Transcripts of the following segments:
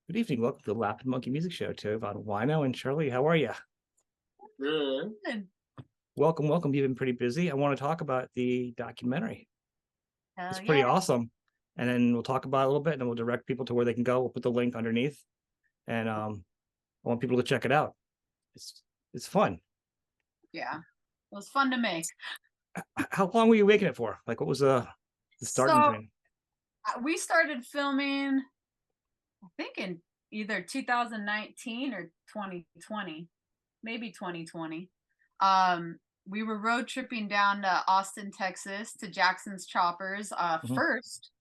Good evening. Welcome to the Laughing Monkey Music Show. To on Wino and Sharlee. How are you? Good. Welcome, welcome. You've been pretty busy. I want to talk about the documentary. It's Hell pretty yeah. awesome. And then we'll talk about it a little bit, and then we'll direct people to where they can go. We'll put the link underneath, and I want people to check it out. It's fun. Yeah. It was fun to make. How long were you making it for? Like, what was the starting So thing? we started filming, I think in either 2019 or 2020, maybe 2020. We were road tripping down to Austin, Texas to Jackson's Choppers Mhm. first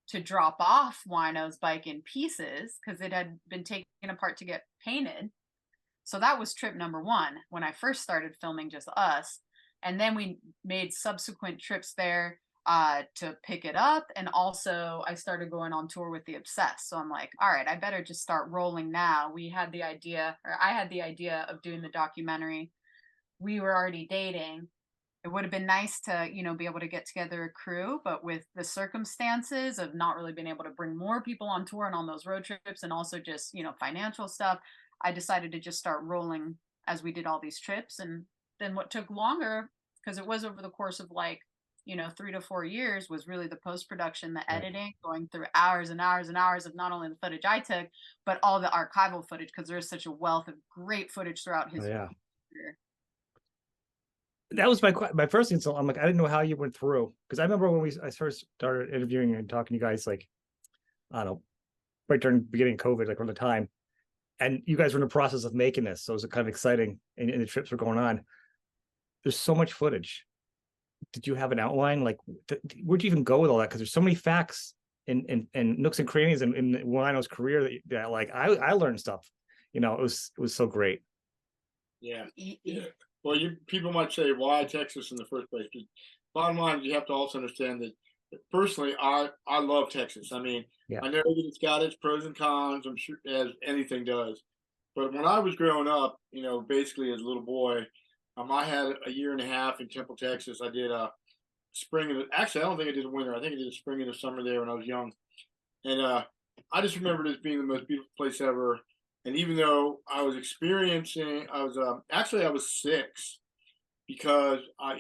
to drop off Wino's bike in pieces because it had been taken apart to get painted. So that was trip number one when I first started filming just us. And then we made subsequent trips there to pick it up. And also, I started going on tour with the Obsessed. So I'm like, all right, I better just start rolling now. We had the idea, or I had the idea of doing the documentary. We were already dating. It would have been nice to, be able to get together a crew, but with the circumstances of not really being able to bring more people on tour and on those road trips and also just, financial stuff, I decided to just start rolling as we did all these trips. And then what took longer, because it was over the course of 3 to 4 years, was really the post production, the Right. editing, going through hours and hours and hours of not only the footage I took, but all the archival footage, because there is such a wealth of great footage throughout Oh his yeah. career. That was my first insult. I'm like, I didn't know how you went through, because I remember when I first started interviewing and talking to you guys, like, I don't know, right during the beginning of COVID, like, around the time, and you guys were in the process of making this, so it was kind of exciting, and the trips were going on. There's so much footage. Did you have an outline? Like, where'd you even go with all that? Because there's so many facts and nooks and crannies in Wino's career that like I learned stuff. It was so great. Yeah. Yeah. Well, people might say, why Texas in the first place? But bottom line, you have to also understand that personally, I love Texas. I mean, Yeah. I know that it's got its pros and cons. I'm sure as anything does. But when I was growing up, basically as a little boy, I had a year and a half in Temple, Texas. I did a spring and actually, I don't think I did a winter. I think I did a spring and a summer there when I was young. And I just remember it as being the most beautiful place ever. And even though I was experiencing, I was 6 because I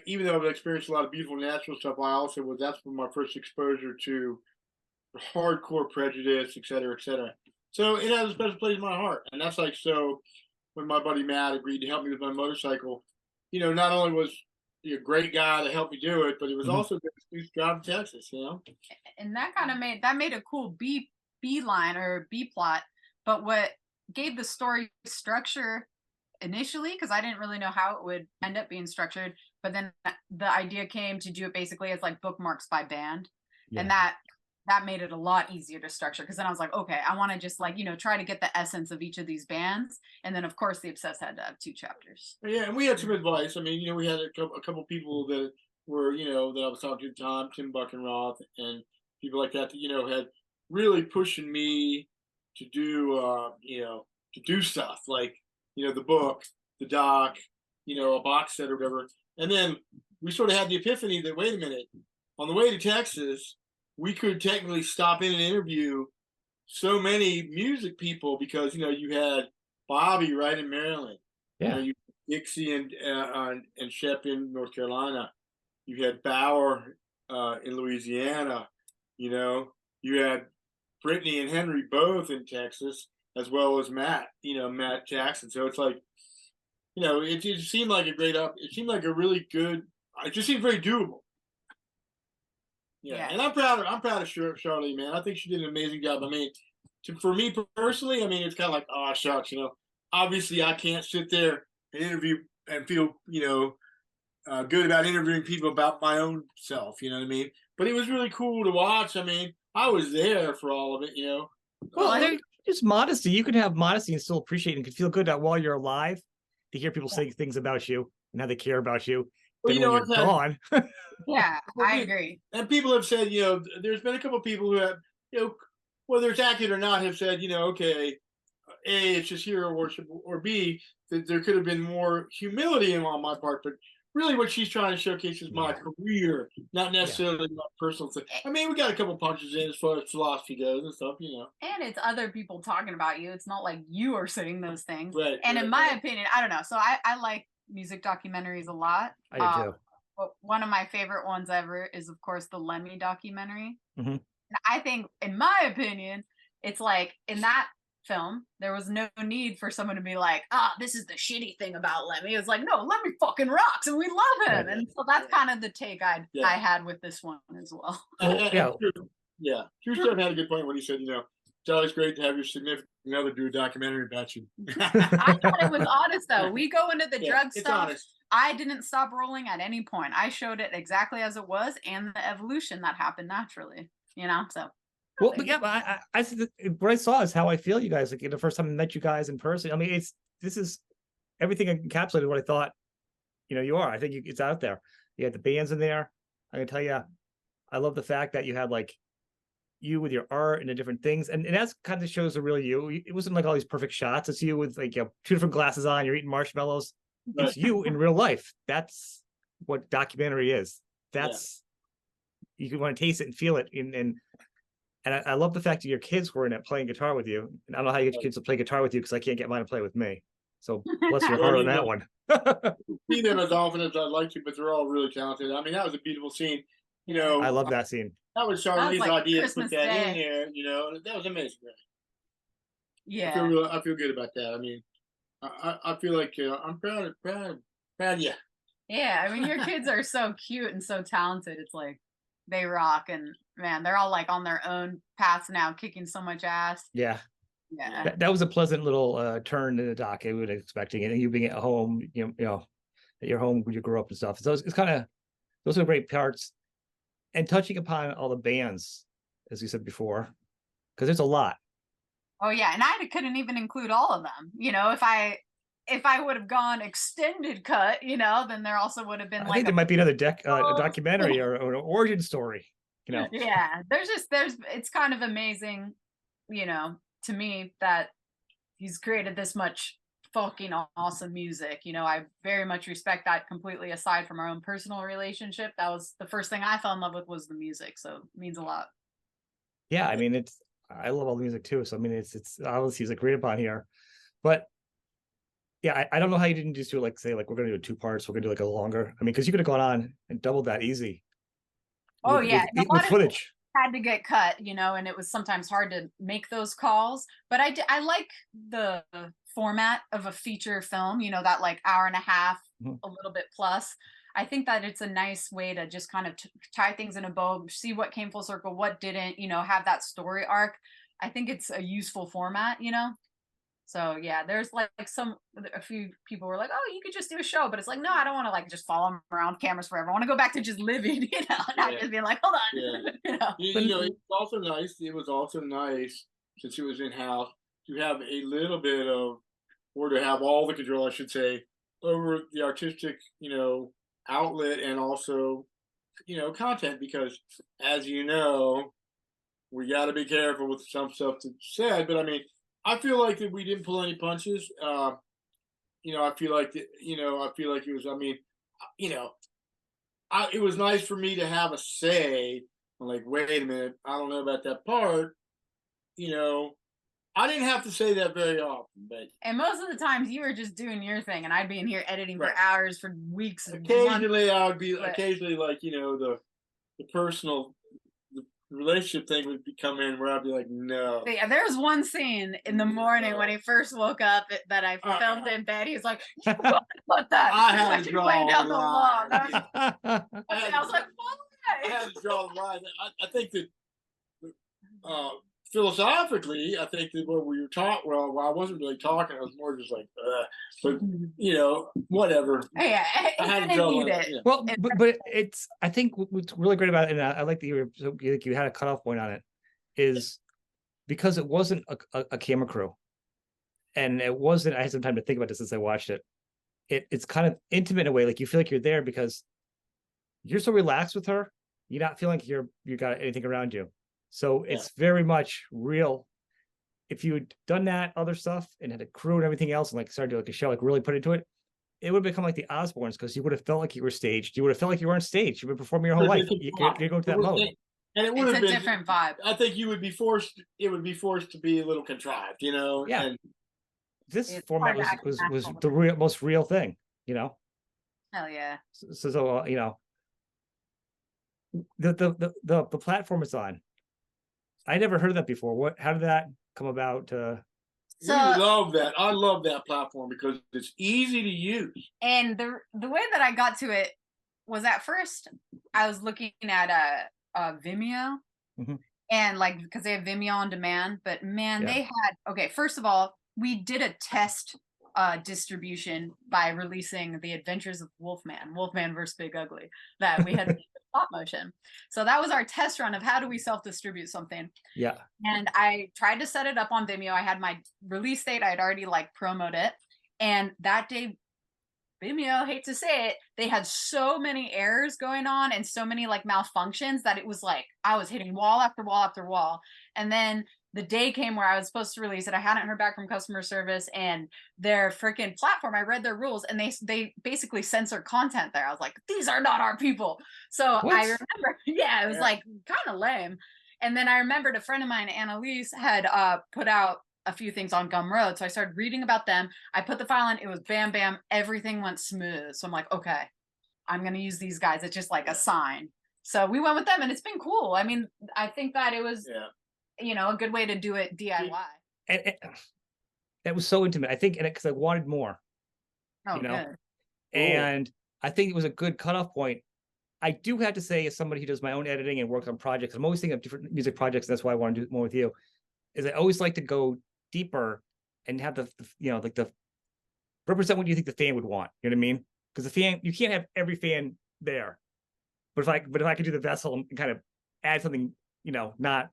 even though I've experienced a lot of beautiful natural stuff, I also was that's my first exposure to hardcore prejudice, et cetera, et cetera. So it has a special place in my heart, and that's like so. When my buddy Matt agreed to help me with my motorcycle, not only was he a great guy to help me do it, but it was Mhm. also a good excuse to drive to Texas. And that kind of made a cool B line or B plot. But what gave the story structure initially, because I didn't really know how it would end up being structured, but then the idea came to do it basically as like bookmarks by band, and Yeah. that made it a lot easier to structure, because then I was like, okay, I want to just try to get the essence of each of these bands, and then of course the Obsessed had to have 2 chapters. Yeah, and we had some advice. I mean, we had a couple people that were, that I was talking to at the time, Tim Buckenroth and people like that, had really pushing me to do, to do stuff like, the book, the doc, a box set or whatever. And then we sort of had the epiphany that, wait a minute, on the way to Texas, we could technically stop in and interview so many music people because, you had Bobby right in Maryland. Yeah. You Dixie and Shep in North Carolina. You had Bauer in Louisiana. You had Brittany and Henry both in Texas, as well as Matt. Matt Jackson. So it's like, it seemed like a great up. It seemed like a really good. It just seemed very doable. Yeah, and I'm proud. I'm proud of Sharlee, man. I think she did an amazing job. I mean, for me personally, I mean, it's kind of like, oh shucks, obviously I can't sit there and interview and feel, good about interviewing people about my own self. You know what I mean? But it was really cool to watch. I mean, I was there for all of it. Well, Uh, just modesty. You can have modesty and still appreciate and can feel good that while you're alive, to hear people say things about you and how they care about you. well, Then when you're I've had gone, Yeah, I agree. and people have said, there's been a couple of people who have, whether it's accurate or not, have said, okay, A, it's just hero worship, or B, that there could have been more humility on my part. But really what she's trying to showcase is my career, not necessarily my personal thing. I mean, we got a couple punches in as far as philosophy goes and stuff, you know. And it's other people talking about you. It's not like you are saying those things. Right. And in my opinion, I don't know. So I like music documentaries a lot. I do too. But one of my favorite ones ever is, of course, the Lemmy documentary. Mm-hmm. And I think, in my opinion, it's like in that film, there was no need for someone to be like, this is the shitty thing about Lemmy. It's like, no, Lemmy fucking rocks and we love him. And so that's kind of the take I had with this one as well. True Stuff had a good point when he said, you know, it's always great to have your significant other do a documentary about you. I thought it was honest though. We go into the drug stuff. Honest. I didn't stop rolling at any point. I showed it exactly as it was and the evolution that happened naturally, you know, so. Well, but yeah, but I what I saw is how I feel you guys, like the first time I met you guys in person. I mean, this is everything encapsulated what I thought, you know, you are. I think it's out there. You had the bands in there. I can tell you, I love the fact that you had like you with your art and the different things. And that's kind of shows the real you. It wasn't like all these perfect shots. It's you with like, you know, 2 different glasses on, you're eating marshmallows. Right. It's you in real life. That's what documentary is. That's, you can want to taste it and feel it. And I love the fact that your kids were in it playing guitar with you. And I don't know how you get your kids to play guitar with you because I can't get mine to play with me. So bless your heart on that one. See them as often as I'd like to, but they're all really talented. I mean, that was a beautiful scene. You know, I love that scene. That was Sharlee's like idea Christmas to put that Day. in there. You know, that was amazing. Yeah, I feel good about that. I mean, I feel like I'm proud of you. Yeah, I mean, your kids are so cute and so talented. It's like they rock, and man, they're all like on their own paths now, kicking so much ass. Yeah. Yeah. That was a pleasant little turn in the doc. I would expecting, and you being at home, you know, at your home where you grew up and stuff. So it's kind of, those are great parts. And touching upon all the bands, as you said before, because there's a lot. Oh yeah, and I couldn't even include all of them. You know, if I would have gone extended cut, you know, then there also would have been I think there might be another documentary or an origin story. You know. Yeah, it's kind of amazing, you know, to me that he's created this much fucking awesome music. You know, I very much respect that completely. Aside from our own personal relationship, that was the first thing I fell in love with was the music. So it means a lot. Yeah, I mean, I love all the music too. So I mean, it's obviously agreed upon here, but yeah, I don't know how you didn't just do like, say, like, we're going to do 2 parts. We're going to do like a longer. I mean, because you could have gone on and doubled that easy. Oh yeah, with footage. Had to get cut, you know, and it was sometimes hard to make those calls. But I like the format of a feature film, you know, that like hour and a half, a little bit plus. I think that it's a nice way to just kind of tie things in a bow, see what came full circle, what didn't, you know, have that story arc. I think it's a useful format, you know. So yeah, there's like a few people were like, oh, you could just do a show, but it's like, no, I don't want to like just follow them around cameras forever. I want to go back to just living, you know, not just being like, hold on. You know, it's also nice. It was also nice since it was in house to have a little bit of, or to have all the control, I should say, over the artistic, you know, outlet and also, you know, content, because as you know, we got to be careful with some stuff that's said, but I mean, I feel like that we didn't pull any punches. You know, I feel like it was, I mean, you know, it was nice for me to have a say. I'm like, wait a minute, I don't know about that part. You know, I didn't have to say that very often, but. And most of the times you were just doing your thing and I'd be in here editing for hours, for weeks. Occasionally I would be, occasionally like, you know, the personal, relationship thing would come in where I'd be like, no. Yeah, there was one scene in the morning when he first woke up that I filmed in bed. He's like, you gotta put that. I had to draw down the line. I was like, I had to draw the line. I think that philosophically, I think that when we were talking, well, I wasn't really talking. I was more just like, but you know, whatever. Yeah, I had to draw the line. Yeah. Well, but it's, I think what's really great about it, and I like that you had a cutoff point on it, is because it wasn't a camera crew, and it wasn't. I had some time to think about this as I watched it. It's kind of intimate in a way, like you feel like you're there because you're so relaxed with her. You're not feeling like you got anything around you. So it's very much real. If you had done that other stuff and had a crew and everything else and like started to like a show, like really put into it, it would become like the Osbournes, because you would have felt like you were staged. You would have felt like you were on stage. You've been performing your whole life. You're going to that mode. And it would It's have a been different vibe. I think you would be forced. It would be forced to be a little contrived, you know. Yeah. And This It's format hard to was act was natural. the most real thing, you know. Hell yeah. So you know, the platform it's on. I never heard of that before. How did that come about? we love that. I love that platform because it's easy to use. And the way that I got to it was, at first I was looking at Vimeo, and like, because they have Vimeo on demand, but man, they had, okay, first of all, we did a test distribution by releasing The Adventures of Wolfman vs. Big Ugly, that we had stop motion. So that was our test run of how do we self-distribute something. Yeah. And I tried to set it up on Vimeo. I had my release date. I'd already like promoted it. And that day, Vimeo, hate to say it, they had so many errors going on and so many like malfunctions that it was like I was hitting wall after wall after wall. And then the day came where I was supposed to release it. I hadn't heard back from customer service, and their freaking platform, I read their rules, and they basically censor content there. I was like, these are not our people. So What? I remember, it was like kind of lame. And then I remembered a friend of mine, Annalise, had put out a few things on Gumroad. So I started reading about them. I put the file in, it was bam, bam, everything went smooth. So I'm like, okay, I'm going to use these guys. It's just like a sign. So we went with them, and it's been cool. I mean, I think that it was, you know, a good way to do it DIY. And it was so intimate. I think, and because I wanted more. Oh, you know? good. And I think it was a good cutoff point. I do have to say, as somebody who does my own editing and works on projects, I'm always thinking of different music projects. That's why I want to do more with you. Is I always like to go deeper and have the you know, like the represent what you think the fan would want. You know what I mean? Because the fan, you can't have every fan there. But if I could do the vessel and kind of add something, you know, not,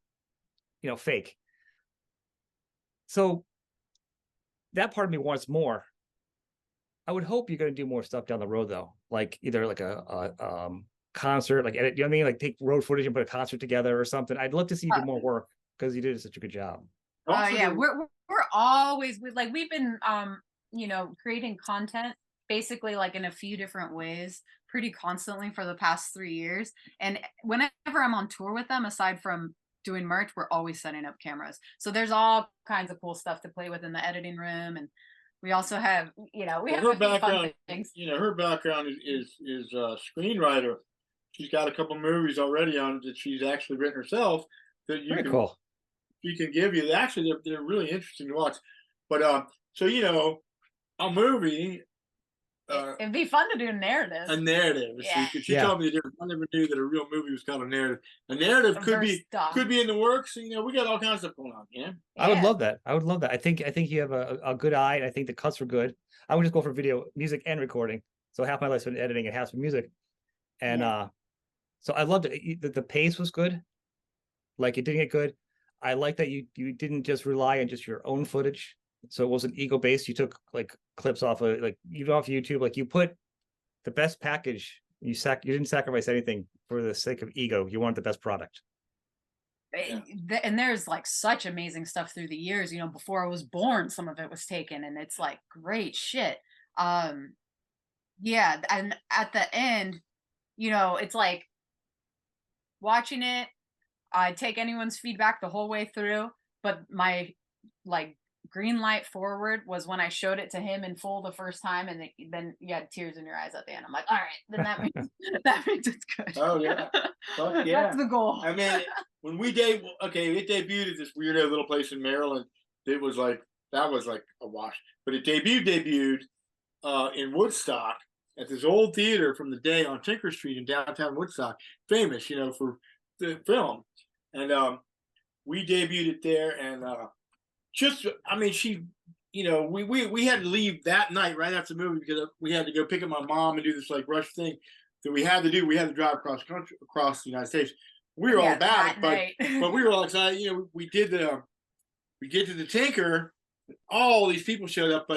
you know, fake. So that part of me wants more. I would hope you're going to do more stuff down the road, though, like either like a concert, like edit, you know what I mean, like take road footage and put a concert together or something. I'd love to see you do more work, because you did such a good job. Yeah, we're always like, we've been you know, creating content basically like in a few different ways pretty constantly for the past 3 years. And whenever I'm on tour with them, aside from doing merch, we're always setting up cameras. So there's all kinds of cool stuff to play with in the editing room. And we also have, you know, we have her a few background. fun things. You know, her background is screenwriter. She's got a couple movies already on that she's actually written herself that you Very can cool. she can give you. Actually, they're really interesting to watch. But so you know, a movie. It'd be fun to do a narrative. A narrative. Yeah. She told me the difference. I never knew that a real movie was called a narrative. A narrative could be in the works. You know, we got all kinds of stuff going on. Yeah. I would love that. I would love that. I think you have a good eye, and I think the cuts were good. I would just go for video, music, and recording. So half my life's been editing and half's been music. And so I loved it. The pace was good. Like, it didn't get good. I like that you didn't just rely on just your own footage. So it wasn't ego based. You took like clips off of, like, even off YouTube. Like, you put the best package. You didn't sacrifice anything for the sake of ego. You wanted the best product. And there's like such amazing stuff through the years. You know, before I was born, some of it was taken, and it's like great shit. Yeah, and at the end, you know, it's like watching it, I take anyone's feedback the whole way through, but my like green light forward was when I showed it to him in full the first time, and then you had tears in your eyes at the end. I'm like, all right, then that means it's good. Oh yeah, fuck yeah, that's the goal. I mean, when it debuted at this weirdo little place in Maryland. That was like a wash. But it debuted in Woodstock at this old theater from the day on Tinker Street in downtown Woodstock, famous, you know, for the film. And we debuted it there, and she, you know, we had to leave that night right after the movie because we had to go pick up my mom and do this like rush thing that we had to do. We had to drive across the United States. We were all about it, but we were all excited. You know, we get to the Tinker, all these people showed up,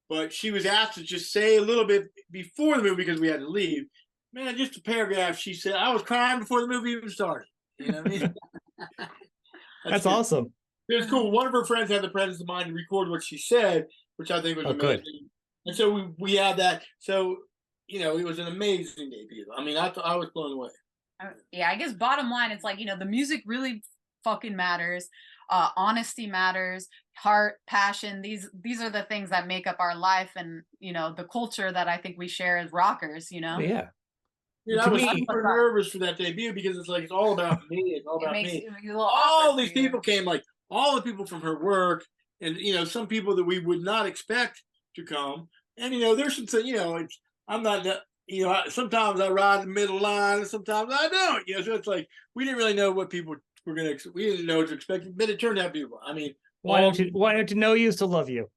but she was asked to just say a little bit before the movie because we had to leave. Man, just a paragraph. She said, "I was crying before the movie even started." You know what I mean? That's awesome. It was cool. One of her friends had the presence of mind to record what she said, which I think was amazing. And so we had that. So, you know, it was an amazing debut. I mean, I was blown away. Yeah, I guess bottom line, it's like, you know, the music really fucking matters. Honesty matters, heart, passion. These are the things that make up our life, and you know, the culture that I think we share as rockers. You know, Yeah. Dude, I To was me- super nervous for that debut because it's like it's all about me. It's all it about makes me. it a little All awkward these for you. people came, like all the people from her work, and you know, some people that we would not expect to come. And you know, there's some, you know, I'm not that. You know, sometimes I ride the middle line, and sometimes I don't. You know, so it's like we didn't really know what people were gonna. We didn't know what to expect, but it turned out beautiful. I mean, Why don't to know you is to love you.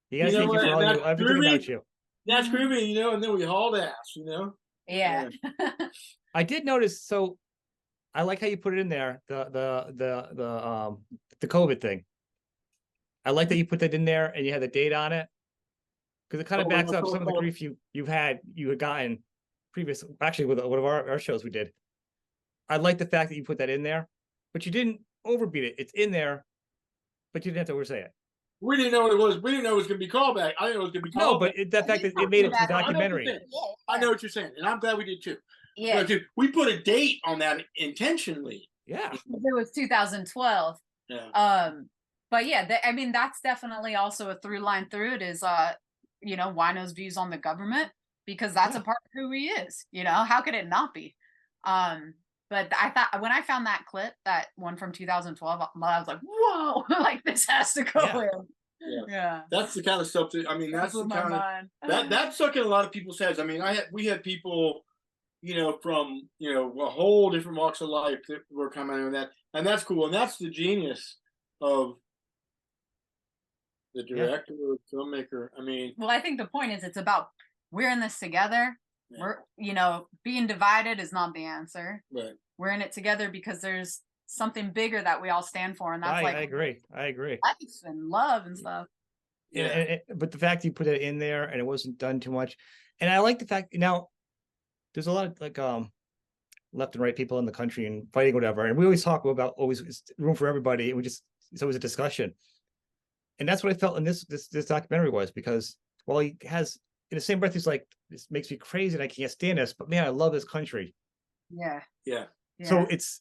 You guys, You know thank you for what? all That's you, everything groovy. about you. That's Mhm. groovy, you know, and then we hauled ass, you know. Yeah. I did notice. So I like how you put it in there. The COVID thing. I like that you put that in there and you had the date on it, because it kind of backs up some of the grief you had gotten previous. Actually, with one of our shows we did. I like the fact that you put that in there, but you didn't overbeat it. It's in there, but you didn't have to oversay it. We didn't know what it was. We didn't know it was going to be callback. I didn't know it was going to be callback. No, but the fact that it made it to the documentary. I know what you're saying, and I'm glad we did too. Yeah. But, dude, we put a date on that intentionally. Yeah. It was 2012. Yeah. But yeah, I mean, that's definitely also a through line through it is, you know, Wino's views on the government, because that's a part of who he is. You know, how could it not be? But I thought when I found that clip, that one from 2012, I was like, whoa, like this has to go in. Yeah. That's the kind of stuff that, I mean, that's the kind of that stuck in a lot of people's heads. I mean, we had people, you know, from, you know, a whole different walks of life that were commenting on that, and that's cool, and that's the genius of the director or filmmaker. I mean, well, I think the point is it's about we're in this together. Yeah. We're, you know, being divided is not the answer. Right. We're in it together because there's something bigger that we all stand for, and that's I agree. life and love and stuff. Yeah. But the fact you put it in there and it wasn't done too much, and I like the fact now there's a lot of like left and right people in the country and fighting whatever, and we always talk about always room for everybody, and it's always a discussion, and that's what I felt in this documentary was, because while he has in the same breath he's like, this makes me crazy and I can't stand this, but man, I love this country. Yeah. So it's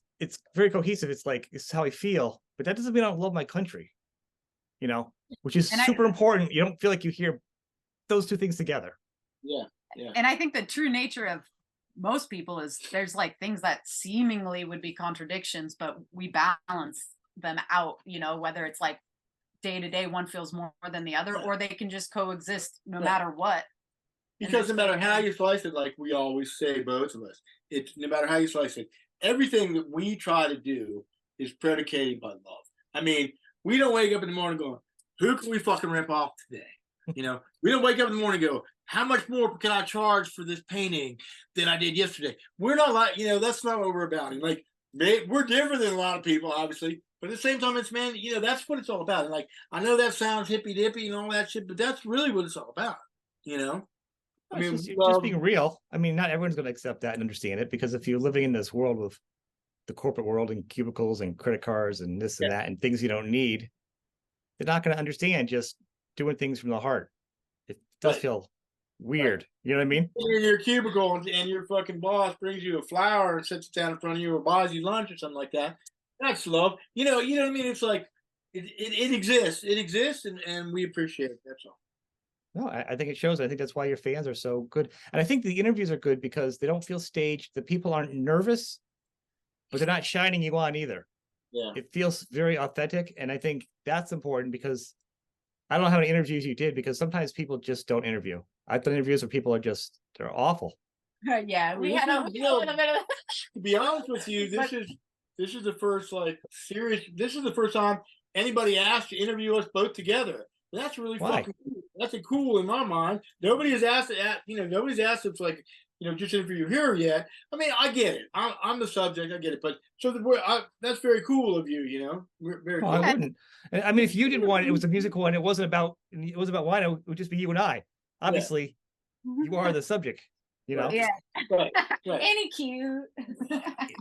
very cohesive. It's like, this is how I feel, but that doesn't mean I don't love my country, you know, which is super important. You don't feel like you hear those two things together. Yeah. And I think the true nature of most people is there's like things that seemingly would be contradictions, but we balance them out, you know, whether it's like day to day, one feels more than the other, or they can just coexist no matter what. Because no matter how you slice it, like we always say, both of us, it's no matter how you slice it, everything that we try to do is predicated by love. I mean, we don't wake up in the morning going, who can we fucking rip off today? You know, we don't wake up in the morning and go, how much more can I charge for this painting than I did yesterday? We're not like, you know, that's not what we're about. And like, we're different than a lot of people, obviously. But at the same time, it's, man, you know, that's what it's all about. And like, I know that sounds hippy dippy and all that shit, but that's really what it's all about, you know? I mean, just being real. I mean, not everyone's going to accept that and understand it, because if you're living in this world with the corporate world and cubicles and credit cards and this and that and things you don't need, they're not going to understand just doing things from the heart. It does feel weird. You know what I mean? You're in your cubicle and your fucking boss brings you a flower and sits it down in front of you or buys you lunch or something like that. That's love. You know what I mean? It's like, it exists. It exists, and we appreciate it. That's all. No, I think it shows. I think that's why your fans are so good. And I think the interviews are good because they don't feel staged. The people aren't nervous, but they're not shining you on either. Yeah. It feels very authentic. And I think that's important, because I don't know how many interviews you did, because sometimes people just don't interview. I've done interviews where people are they're awful. Yeah, we had a little bit of. To be honest with you, this is the first this is the first time anybody asked to interview us both together. That's really fucking cool. That's cool in my mind. Nobody has asked nobody's asked if like, you know, just interview here yet. I mean, I get it. I'm the subject. I get it. But so that's very cool of you. You know, very cool. I wouldn't. I mean, if you did one, it was a musical one. It wasn't about Wino. It would just be you and I. Obviously, you are the subject. you know? Yeah. Right, right. Any cute.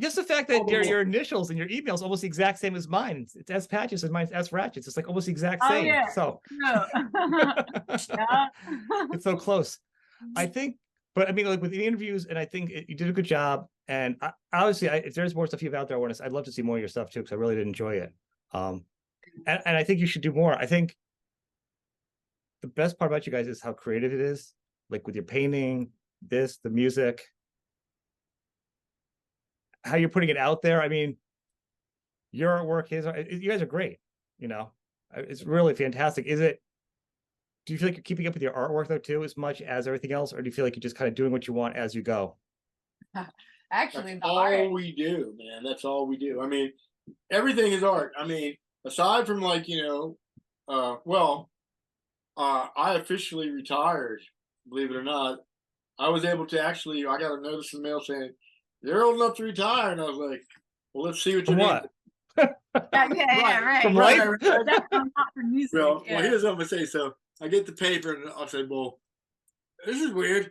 Just the fact that your initials and your email is almost the exact same as mine. It's S Patches and mine's S Ratchets. It's like almost the exact Oh same. yeah. So No. Yeah. it's so close. I think, but I mean, like with the interviews, and I think you did a good job. And obviously, if there's more stuff you have out there, I'd love to see more of your stuff too, because I really did enjoy it. And I think you should do more. I think the best part about you guys is how creative it is, like with your painting, the music, how you're putting it out there. I mean, your artwork, you guys are great. You know, it's really fantastic. Do you feel like you're keeping up with your artwork though too, as much as everything else, or do you feel like you're just kind of doing what you want as you go? Actually, That's the all art. we do, man. That's all we do. I mean, everything is art. I mean, aside from like, I officially retired, believe it or not. I was able to actually, I got a notice in the mail saying, you're old enough to retire. And I was like, well, let's see what you From need. what? Yeah, right. From Right, life? right. That's not for music. Well, yeah. here's what I'm going to say. So I get the paper and I'll say, well, this is weird.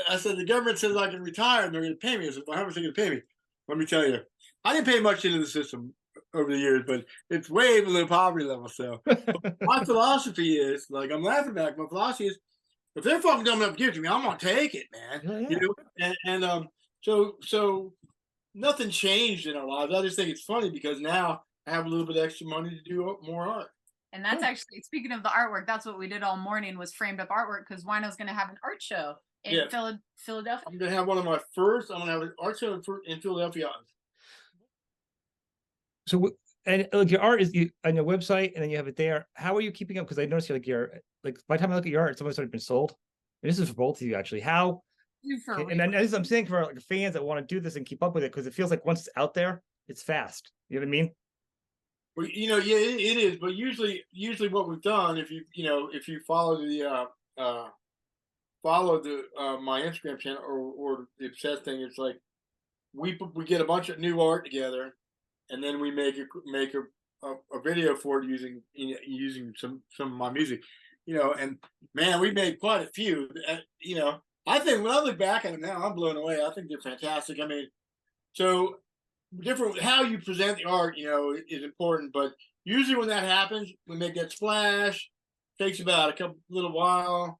I said, the government says I can retire and they're going to pay me. I said, well, how much are they going to pay me? Let me tell you, I didn't pay much into the system over the years, but it's way below poverty level. So my philosophy is, like, I'm laughing back. My philosophy is, if they're fucking dumb enough to give it to me, I'm gonna take it, man. Yeah. So nothing changed in our lives. I just think it's funny because now I have a little bit extra money to do more art. And that's actually, speaking of the artwork, that's what we did all morning was framed up artwork, because Wino's going to have an art show in Philadelphia. I'm gonna have one of my first. I'm gonna have an art show in Philadelphia. So, and like your art is on your website, and then you have it there. How are you keeping up? Because I noticed like by the time I look at your art, some of it's already been sold. And this is for both of you actually. How? And then as I'm saying for like fans that want to do this and keep up with it, because it feels like once it's out there, it's fast. You know what I mean? Well, yeah, it is. But usually what we've done, if you follow my Instagram channel or the Obsessed thing, it's like we get a bunch of new art together, and then we make a video for it using some of my music, and man, we made quite a few. I think when I look back at them now, I'm blown away. I think they're fantastic. I mean, so different how you present the art, is important. But usually when that happens, we make that splash. Takes about a little while.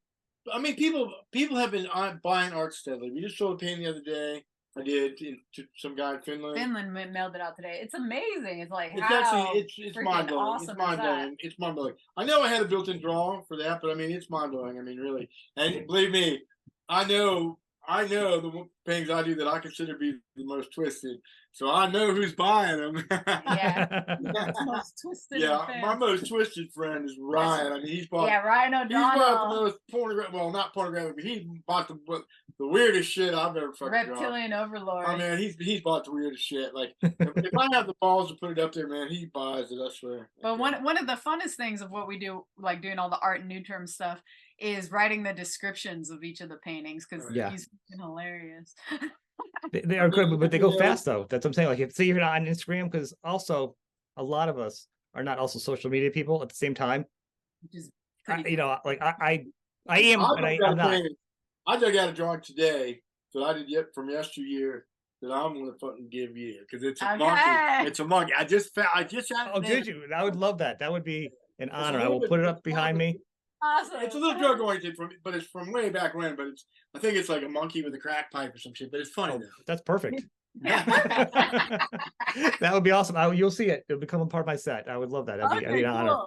I mean, people have been buying art steadily. We just sold a painting the other day. I did to some guy in Finland. Finland mailed it out today. It's amazing. It's like, it's mind blowing. Awesome it's mind blowing. It's mind blowing. I know I had a built-in draw for that, but I mean, it's mind blowing. I mean, really. And believe me, I know the things I do that I consider to be the most twisted. So I know who's buying them. Yeah. Most twisted. Yeah, my most twisted friend is Ryan. I mean, he's bought. Yeah, Ryan O'Donnell. He's bought the most pornographic. Well, not pornographic, but he bought the weirdest shit I've ever fucking Reptilian drawn. Overlord. I mean, he's bought the weirdest shit. Like if I have the balls to put it up there, man, he buys it. I swear. But one of the funnest things of what we do, like doing all the art and new term stuff, is writing the descriptions of each of the paintings, because he's hilarious. They are good, but they go fast though. That's what I'm saying. Like, if say you're not on Instagram, because also a lot of us are not also social media people at the same time. Which is I am, and I'm not. I dug out a drawing today that I did from yesteryear that I'm gonna fucking give you because it's a monkey. It's a monkey. I just Oh, did you? I would love that. That would be an honor. I will put it up behind me. Awesome. It's a little drug oriented but it's from way back when. But I think it's like a monkey with a crack pipe or some shit. But it's funny though. That's perfect. That would be awesome. You'll see it. It'll become a part of my set. I would love that. That'd be an honor.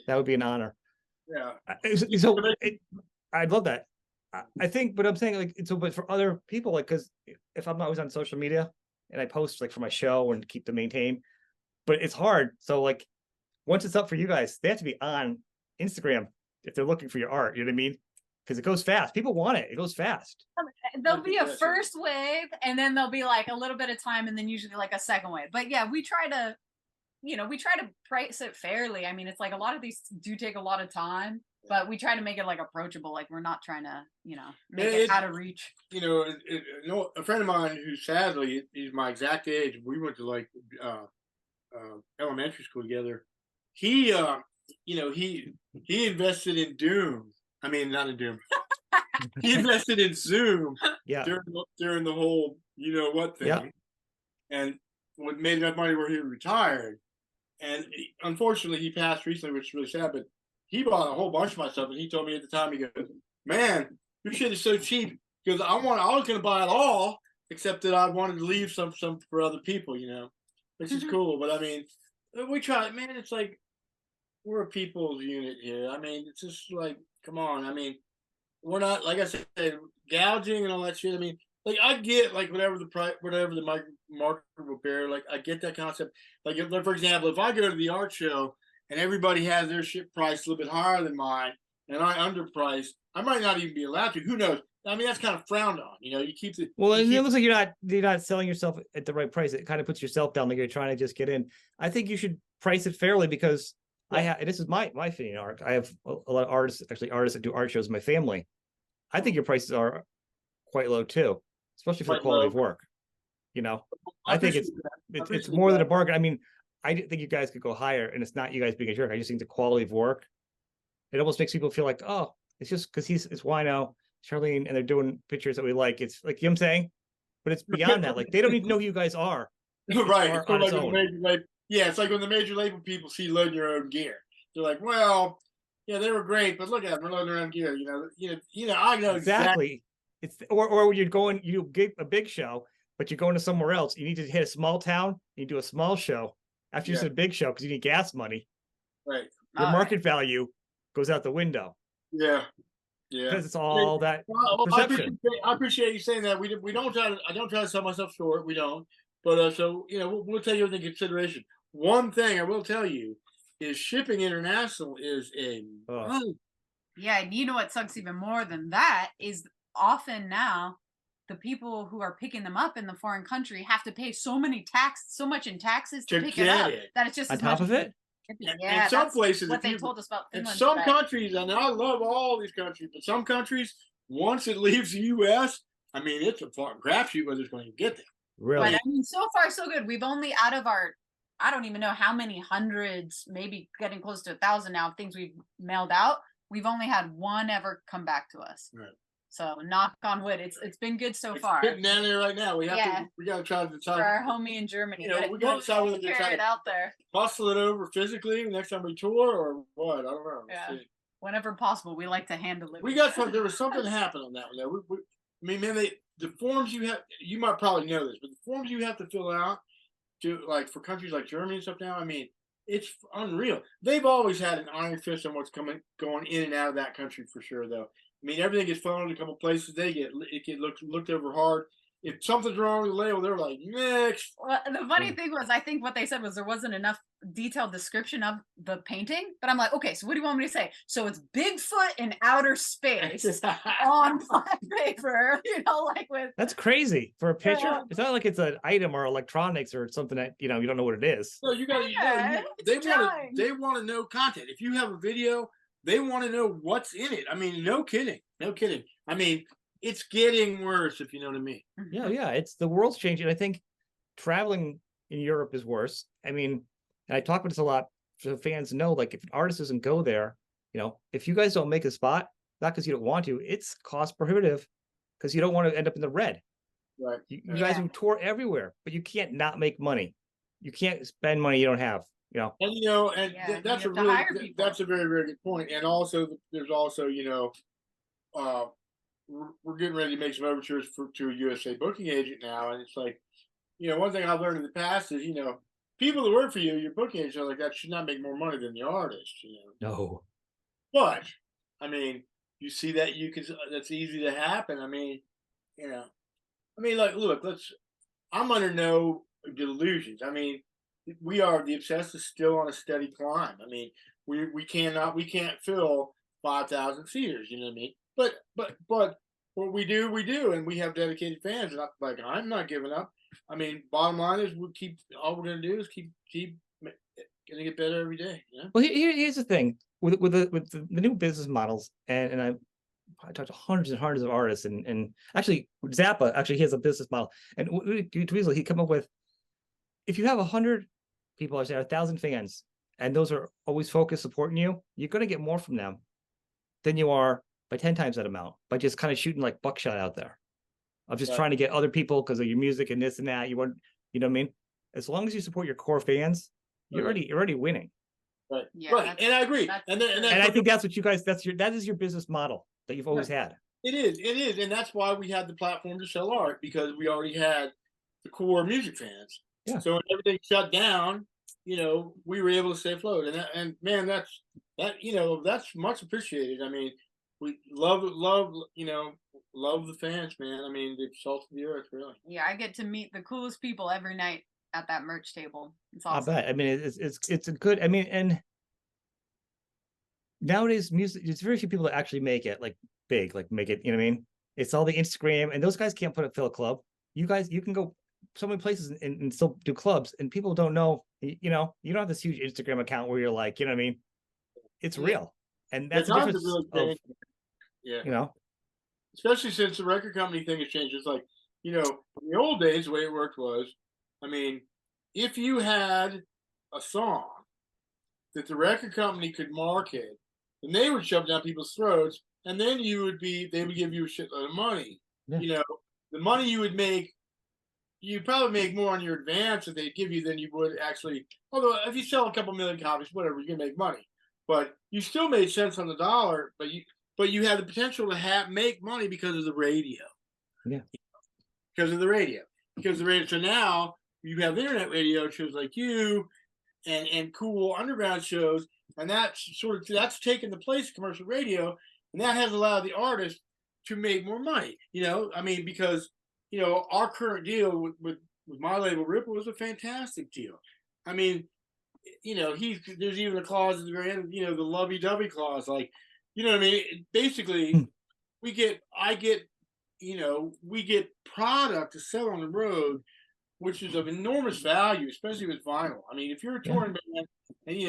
That would be an honor. Yeah. I'd love that. I think, but I'm saying like but for other people, like, because if I'm always on social media and I post like for my show and keep to maintain, but it's hard. So like once it's up for you guys, they have to be on Instagram if they're looking for your art. You know what I mean? Because it goes fast. People want it. It goes fast. There'll be a first wave, and then there'll be like a little bit of time, and then usually like a second wave. But yeah, we try to price it fairly. I mean, it's like a lot of these do take a lot of time, but we try to make it like approachable. Like we're not trying to, make it out of reach. A friend of mine who sadly he's my exact age. We went to like elementary school together. He invested in Doom. I mean, not in Doom. he invested in Zoom Yeah. during the whole you know what thing, Yeah. and what made enough money where he retired. And unfortunately, he passed recently, which is really sad. But he bought a whole bunch of my stuff, and he told me at the time, he goes, "Man, your shit is so cheap because I was going to buy it all, except that I wanted to leave some for other people, you know, which is cool." But I mean, we try, man. It's like we're a people's unit here. I mean, it's just like, come on. I mean, we're not like I said, gouging and all that shit. I mean, like I get like whatever the price, whatever the market will bear. Like I get that concept. Like for example, if I go to the art show and everybody has their shit priced a little bit higher than mine, and I underprice, I might not even be allowed to. Who knows? I mean, that's kind of frowned on. You know, you keep the Well, you and it keep, looks like you're not selling yourself at the right price. It kind of puts yourself down, like you're trying to just get in. I think you should price it fairly because I Yeah. have this is my opinion, Art. I have a lot of artists, actually artists that do art shows in my family. I think your prices are quite low too, especially for the quite quality low. of work. You know, I I think appreciate that. I it's appreciate more than a that. bargain. I mean, I didn't think you guys could go higher, and it's not you guys being a jerk. I just think the quality of work, it almost makes people feel like, oh, it's just because it's Wino, Sharlee, and they're doing pictures that we like. It's like, you know what I'm saying? But it's beyond that. Like they don't even know who you guys are. It's Right. art It's on sort of its like when own. the major label, yeah, it's like when the major label people see loading your own gear. They're like, well, yeah, they were great, but look at them, they're loading their own gear. I know exactly. Exactly. It's or when you're going, you get a big show, but you're going to somewhere else. You need to hit a small town. You do a small show after you Yeah, said a big show because you need gas money. right. Your All right. market value goes out the window Yeah, yeah. because it's I mean, all that well, perception. I appreciate you saying that. We don't try to. I don't try to sell myself short. We don't. But so we'll take everything into consideration. One thing I will tell you is shipping international is a Oh, Yeah, and you know what sucks even more than that is often now the people who are picking them up in the foreign country have to pay so much in taxes to to pick it get up it. that it's just on as much top of as it, shipping. And Yeah, some that's places, what if they you told us about in Finland some today. countries, and I love all these countries, but some countries, once it leaves the U.S., I mean, it's a crapshoot whether it's going to get there. But really. I mean, so far so good. We've only out of our, I don't even know how many hundreds, maybe getting close to 1,000 now of things we've mailed out. We've only had one ever come back to us. Right. So knock on wood, it's been good so It's far sitting down there right now. We got to try to for decide. our homie in Germany. We but got to decide whether to carry try it to out there hustle it over physically next time we tour or what. I don't know. Yeah. whenever possible. We like to hand deliver. We got some. There was something happened on that one. There. I mean, man, the forms you might probably know this, but the forms you have to fill out to like for countries like Germany and stuff now. I mean, it's unreal. They've always had an iron fist on what's going in and out of that country for sure, though. I mean, everything gets funneled a couple places. It get looked over hard. If something's wrong with the label, they're like, next. Well, the funny thing was, I think what they said was there wasn't enough detailed description of the painting. But I'm like, okay, so what do you want me to say? So it's Bigfoot in outer space on black paper, like with. That's crazy for a picture. It's not like it's an item or electronics or something that you don't know what it is. No, you got to. They want to know content. If you have a video, they want to know what's in it. I mean, no kidding. I mean, it's getting worse, if you know what I mean. Yeah. It's the world's changing. I think traveling in Europe is worse. I mean, and I talk about this a lot so fans know, like if an artist doesn't go there, if you guys don't make a spot, not because you don't want to, it's cost prohibitive because you don't want to end up in the red. Right. You guys will tour everywhere, but you can't not make money. You can't spend money you don't have. And that's a very, very good point. And also, there's also we're getting ready to make some overtures to a USA booking agent now, and it's like, one thing I've learned in the past is, people that work for you, your booking agent like that should not make more money than the artist, No. But I mean, you see that that's easy to happen. I mean, look, I'm under no delusions. I mean, the Obsessed is still on a steady climb. I mean, we can't fill 5,000 seaters. You know what I mean? But what we do, and we have dedicated fans. And I'm not giving up. I mean, bottom line is all we're gonna do is keep getting it better every day. Well, here's the thing with the new business models, and I talked to hundreds and hundreds of artists, and actually Zappa he has a business model, and he come up with, if you have 100 people, or say 1,000 fans, and those are always focused supporting you, you're going to get more from them than you are by 10 times that amount by just kind of shooting like buckshot out there of just Right. trying to get other people because of your music and this and that. You want, you know what I mean? As long as you support your core fans, you're already winning. Right. Yeah, Right. And I agree. And I think that's what you guys, that is your business model that you've always had. It is. And that's why we had the platform to sell art, because we already had the core music fans. Yeah. So when everything shut down, you know, we were able to stay afloat. And man, that's much appreciated. I mean, we love, you know, love the fans, man. I mean, they've salted the earth, really. Yeah, I get to meet the coolest people every night at that merch table. It's I awesome. bet. I mean, it's a good, I mean, and nowadays music, there's very few people that actually make it like big, like make it, you know what I mean? It's all the Instagram, and those guys can't fill a club. You guys, you can go so many places and still do clubs, and people don't know, you know, you don't have this huge Instagram account where you're like, you know what I mean? It's real. And that's the difference of, yeah. You know, especially since the record company thing has changed. It's like, you know, in the old days, the way it worked was, I mean, if you had a song that the record company could market, and they would shove down people's throats, and then they would give you a shitload of money. Yeah. You know, the money you would make, you'd probably make more on your advance that they'd give you than you would actually. Although if you sell a couple million copies, whatever, you can make money. But you still made cents on the dollar, but you had the potential to make money because of the radio. Yeah. Because of the radio. So now you have internet radio shows like you and cool underground shows, and that's taken the place of commercial radio, and that has allowed the artist to make more money. You know, I mean, because, you know, our current deal with my label Ripple was a fantastic deal. I mean, you know, there's even a clause at the very end, you know, the lovey-dovey clause, like, you know what I mean? Basically, we get product to sell on the road, which is of enormous value, especially with vinyl. I mean, if you're a touring band and, you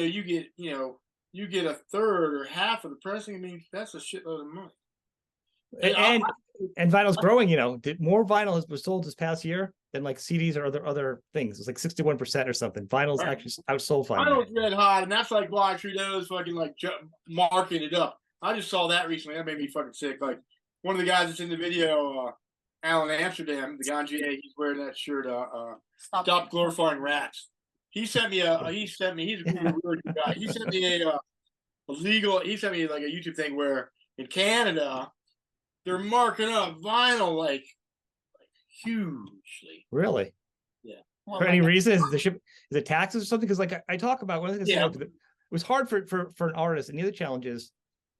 know, you get a third or half of the pressing, I mean, that's a shitload of money. And vinyl's growing, you know, more vinyl was sold this past year than like CDs or other things. It's like 61% or something. Vinyl's actually outsold vinyl. Vinyl's red hot, and that's like why Trudeau's fucking like marking it up. I just saw that recently. That made me fucking sick. Like, one of the guys that's in the video, Alan Amsterdam, the Ganjier, he's wearing that shirt, Stop Glorifying Rats. He's a weird guy. He sent me he sent me like a YouTube thing where in Canada, they're marking up vinyl like hugely. Really? Yeah. Well, For any reason? Is it taxes or something? Because like I talk about one of the things, Yeah. it was hard for an artist, and the other challenge is,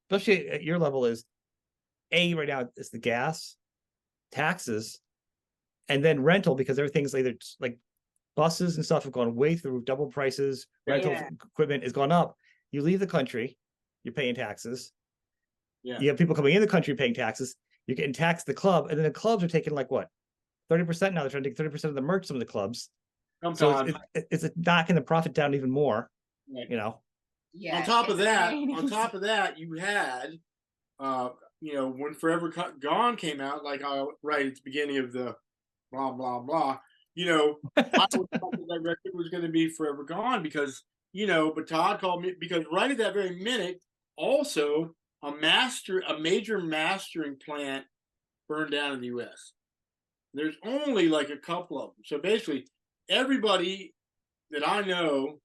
especially at your level, is right now it's the gas, taxes, and then rental, because everything's either like buses and stuff have gone way through, double prices, rental equipment has gone up. You leave the country, you're paying taxes. Yeah. You have people coming in the country paying taxes. You're getting taxed the club, and then the clubs are taking like what, 30% now. They're trying to take 30% of the merch. Some of the clubs, so it's knocking the profit down even more. Right. You know. Yeah. On top of that, you had, you know, when Forever Gone came out, like right at the beginning of the blah blah blah. You know, I thought that record was going to be Forever Gone because, you know, but Todd called me because right at that very minute, also a major mastering plant burned down in the U.S. There's only like a couple of them. So basically, everybody that I know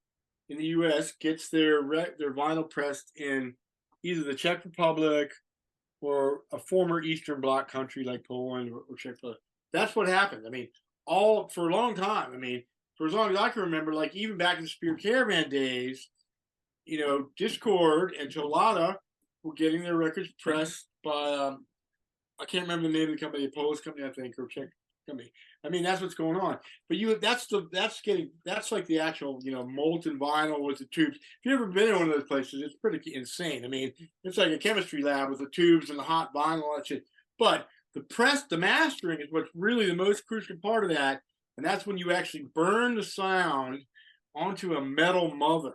in the U.S. gets their vinyl pressed in either the Czech Republic or a former Eastern Bloc country like Poland or Czech Republic. That's what happened. I mean, for a long time. I mean, for as long as I can remember, like even back in the Spear Caravan days, you know, Discord and Tolada were getting their records pressed by I can't remember the name of the company, a Polish company, I think, or Czech company. I mean, that's what's going on. But that's like the actual, you know, molten vinyl with the tubes. If you've ever been in one of those places, it's pretty insane. I mean, it's like a chemistry lab with the tubes and the hot vinyl and that shit. But the mastering is what's really the most crucial part of that. And that's when you actually burn the sound onto a metal mother.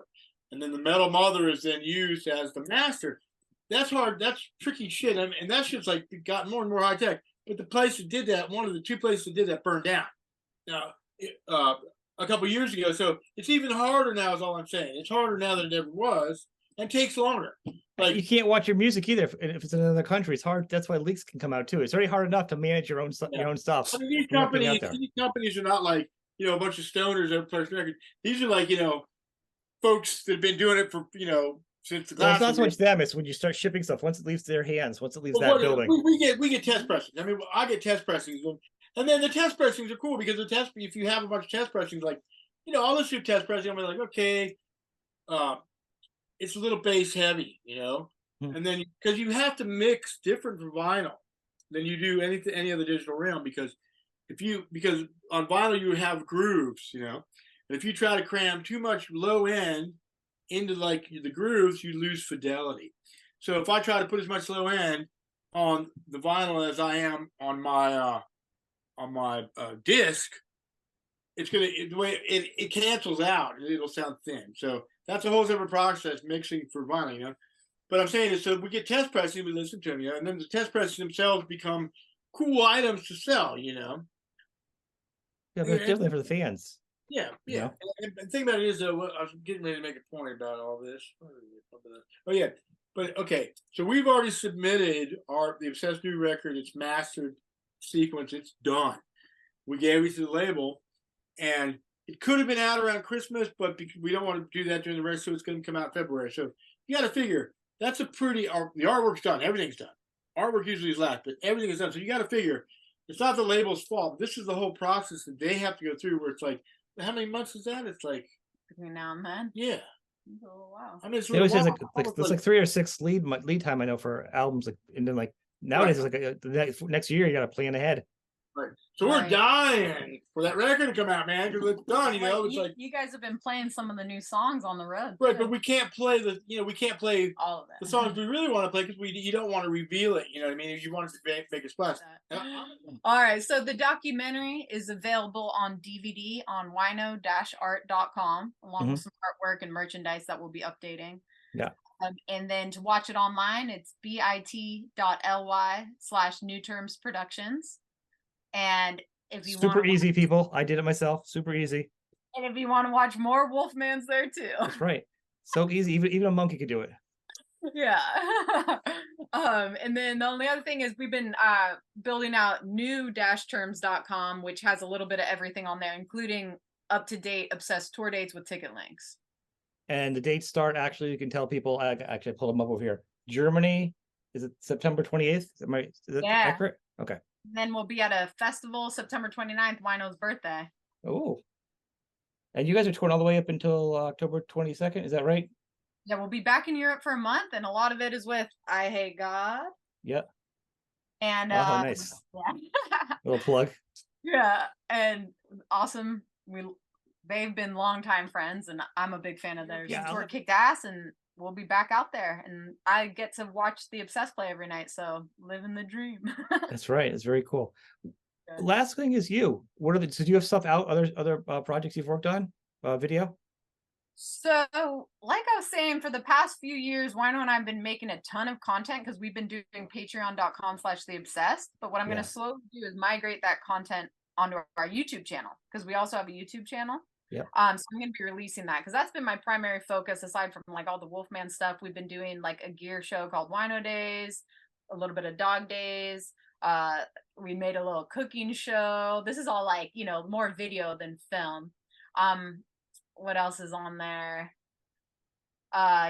And then the metal mother is then used as the master. That's hard. That's tricky shit. I mean, and that shit's like gotten more and more high tech. But the place that did that, one of the two places that did that burned down a couple years ago. So it's even harder now is all I'm saying. It's harder now than it ever was and takes longer. Like you can't watch your music either if it's in another country. It's hard. That's why leaks can come out too. It's already hard enough to manage your own stuff. I mean, these companies are not like, you know, a bunch of stoners that play records. These are like, you know, folks that have been doing it for, you know, since the Well, it's class. not so much them. It's when you start shipping stuff. Once it leaves their hands, once it leaves that building. We get test pressings. I mean, I get test pressings, and then the test pressings are cool because if you have a bunch of test pressings, like, you know, I'll listen to test pressing. I'm like, okay, it's a little bass heavy, you know, and then because you have to mix different for vinyl than you do any other digital realm, because on vinyl you have grooves, you know, and if you try to cram too much low end into like the grooves, you lose fidelity. So if I try to put as much low end on the vinyl as I am on my disc, it's gonna the way it cancels out and it'll sound thin. So that's a whole separate process mixing for vinyl, you know. But I'm saying is, so we get test pressing, we listen to them, you know, and then the test presses themselves become cool items to sell, you know. Yeah, but definitely for the fans. Yeah. And the thing about it is, though, I was getting ready to make a point about all this. Oh yeah, but okay. So we've already submitted the Obsessed new record. It's mastered sequence. It's done. We gave it to the label, and it could have been out around Christmas, but we don't want to do that during the rest, so it's going to come out in February. So you got to figure that's the artwork's done. Everything's done. Artwork usually is last, but everything is done. So you got to figure it's not the label's fault. This is the whole process that they have to go through, where it's like, how many months is that? It's like between now and then. Yeah. Oh wow. I mean, it always has there's like 3 or 6 lead time, I know, for albums, like, and then like nowadays it's like the next year you got to plan ahead. Right. So we're dying for that record to come out, man, because it's done. You know, it's like you guys have been playing some of the new songs on the road, right? But we can't play all of it. The songs we really want to play, because you don't want to reveal it. You know what I mean? If you want to make a splash. All right. So the documentary is available on DVD on wino-art.com, along with some artwork and merchandise that we'll be updating. Yeah. And then to watch it online, it's bit.ly/New Terms Productions. And if you super easy, people, I did it myself. Super easy. And if you want to watch more, Wolfman's there too. That's right. So easy. Even a monkey could do it. Yeah. And then the only other thing is we've been building out new-terms.com, which has a little bit of everything on there, including up-to-date Obsessed tour dates with ticket links. And the dates start, actually, you can tell people, actually I pulled them up over here. Germany, is it September 28th? Is that accurate? Okay. And then we'll be at a festival September 29th, Wino's birthday. Oh. And you guys are touring all the way up until October 22nd, is that right? Yeah, we'll be back in Europe for a month, and a lot of it is with I Hate God. Yep. And nice. Yeah. Little plug. Yeah, and awesome. They've been longtime friends, and I'm a big fan of theirs. Yeah, tour kicked ass, and we'll be back out there, and I get to watch the Obsessed play every night, so living the dream. That's right. It's very cool. Good. Last thing is you. What are so do you have stuff out? Other projects you've worked on? Video? So, like I was saying, for the past few years, Wino and I have been making a ton of content because we've been doing patreon.com/theobsessed. But what I'm going to slowly do is migrate that content onto our YouTube channel, because we also have a YouTube channel. Yeah. So I'm going to be releasing that, because that's been my primary focus. Aside from like all the Wolfman stuff, we've been doing like a gear show called Wino Days, a little bit of Dog Days. We made a little cooking show. This is all like, you know, more video than film. What else is on there?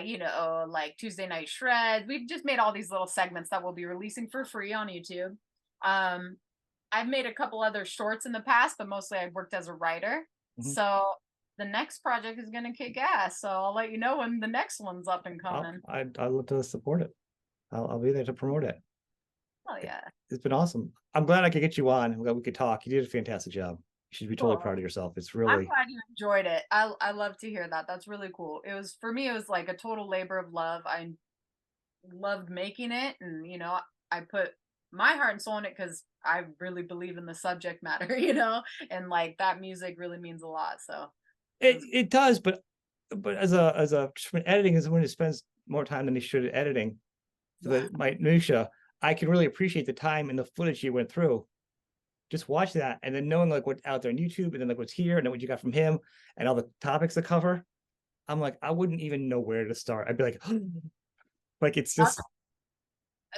You know, like Tuesday Night Shred. We've just made all these little segments that we'll be releasing for free on YouTube. I've made a couple other shorts in the past, but mostly I've worked as a writer. So the next project is going to kick ass. So I'll let you know when the next one's up and coming. I'd love to support it. I'll be there to promote it. Oh yeah. It's been awesome. I'm glad I could get you on. We could talk. You did a fantastic job. You should be totally proud of yourself. It's really. I'm glad you enjoyed it. I love to hear that. That's really cool. For me, it was like a total labor of love. I loved making it, and you know, I put my heart and soul in it because I really believe in the subject matter, you know, and like that music really means a lot. So it does, but as a editing is someone who spends more time than he should editing for the minutia, I can really appreciate the time and the footage you went through. Just watch that, and then knowing like what's out there on YouTube, and then like what's here, and then what you got from him, and all the topics to cover. I'm like, I wouldn't even know where to start. I'd be like, like it's just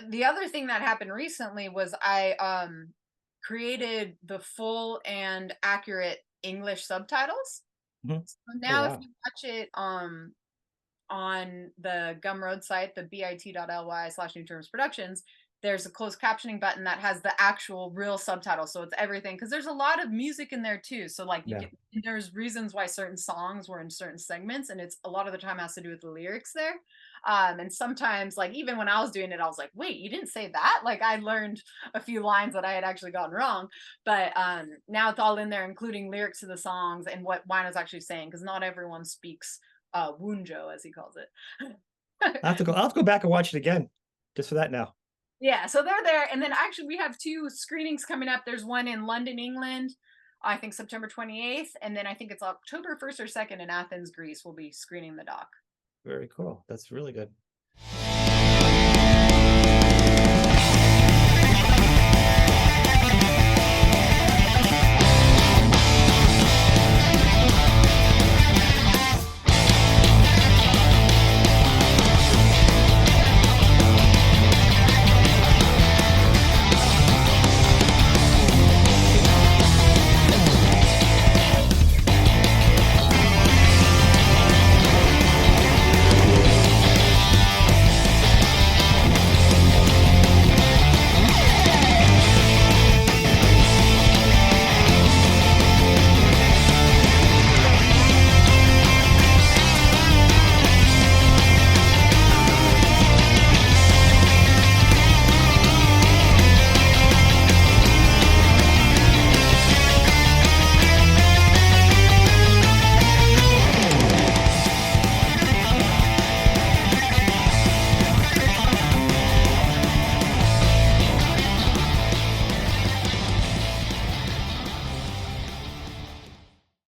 The other thing that happened recently was I created the full and accurate English subtitles. Mhm. So now if wow. you watch it on the Gumroad site, the bit.ly/New Terms Productions, there's a closed captioning button that has the actual real subtitle. So it's everything, because there's a lot of music in there too. So like Yeah. there's reasons why certain songs were in certain segments, and it's a lot of the time has to do with the lyrics there. And sometimes, like even when I was doing it, I was like, wait, you didn't say that? Like I learned a few lines that I had actually gotten wrong. But now it's all in there, including lyrics to the songs and what Wino's actually saying, because not everyone speaks Wunjo, as he calls it. I'll have to go back and watch it again just for that now. Yeah, so they're there. And then actually we have 2 screenings coming up. There's one in London, England, I think September 28th, and then I think it's October 1st or 2nd in Athens, Greece. We'll be screening the doc. Very cool. That's really good.